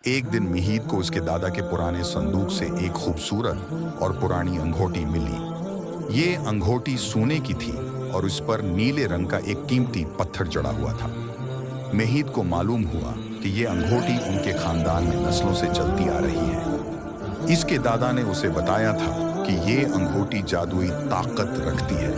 एक दिन महीद को उसके दादा के पुराने संदूक से एक खूबसूरत और पुरानी अंगूठी मिली। ये अंगूठी सोने की थी और उस पर नीले रंग का एक कीमती पत्थर जड़ा हुआ था। महीद को मालूम हुआ कि ये अंगूठी उनके खानदान में नस्लों से चलती आ रही है। इसके दादा ने उसे बताया था कि ये अंगूठी जादुई ताकत रखती है,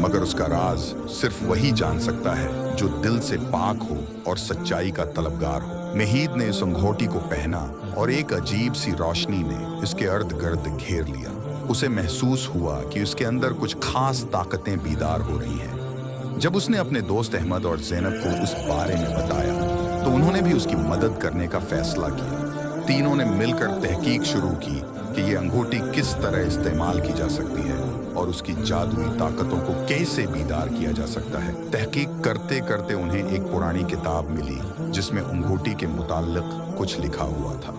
मगर उसका राज सिर्फ वही जान सकता है जो दिल से पाक हो और सच्चाई का तलबगार हो। महीद ने इस अंगूठी को पहना और एक अजीब सी रोशनी ने इसके अर्द गिर्द घेर लिया। उसे महसूस हुआ कि उसके अंदर कुछ खास ताकतें बीदार हो रही हैं। जब उसने अपने दोस्त अहमद और ज़ैनब को उस बारे में बताया तो उन्होंने भी उसकी मदद करने का फैसला किया। तीनों ने मिलकर तहकीक शुरू की कि ये अंगूठी किस तरह इस्तेमाल की जा सकती है और उसकी जादुई ताकतों को कैसे बीदार किया जा सकता है। तहकीक करते करते उन्हें एक पुरानी किताब मिली जिसमें अंगूठी के मुताल्लिक कुछ लिखा हुआ था।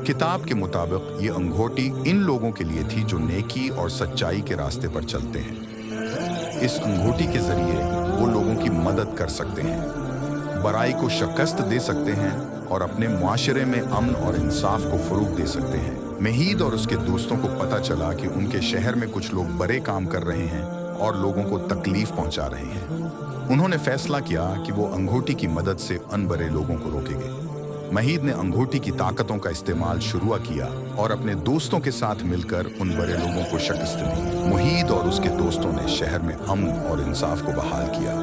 किताब के मुताबिक ये अंगूठी इन लोगों के लिए थी जो नेकी और सच्चाई के रास्ते पर चलते हैं। इस अंगूठी के जरिए वो लोगों की मदद कर सकते हैं, बुराई को शिकस्त दे सकते हैं और अपने मुआशरे में अमन और इंसाफ को फरोग दे सकते हैं। महीद और उसके दोस्तों को पता चला कि उनके शहर में कुछ लोग बड़े काम कर रहे हैं और लोगों को तकलीफ पहुंचा रहे हैं। उन्होंने फैसला किया कि वो अंगूठी की मदद से अनबरे लोगों को रोकेंगे। महीद ने अंगूठी की ताकतों का इस्तेमाल शुरू किया और अपने दोस्तों के साथ मिलकर उन बड़े लोगों को शिकस्त दी। महीद और उसके दोस्तों ने शहर में अमन और इंसाफ को बहाल किया।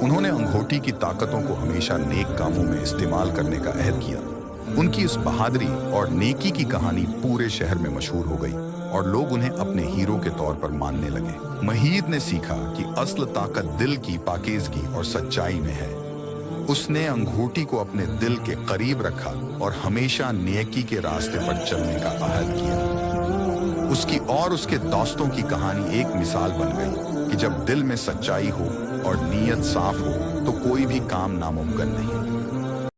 उन्होंने अंगूठी की ताकतों को हमेशा नेक कामों में इस्तेमाल करने का अहद किया। उनकी इस बहादुरी और नेकी की कहानी पूरे शहर में मशहूर हो गई और लोग उन्हें अपने हीरो के तौर पर मानने लगे। महीद ने सीखा कि असल ताकत दिल की पाकीज़गी और सच्चाई में है। उसने अंगूठी को अपने दिल के करीब रखा और हमेशा नेकी के रास्ते पर चलने का अहद किया। उसकी और उसके दोस्तों की कहानी एक मिसाल बन गई कि जब दिल में सच्चाई हो और नीयत साफ हो तो कोई भी काम नामुमकिन नहीं।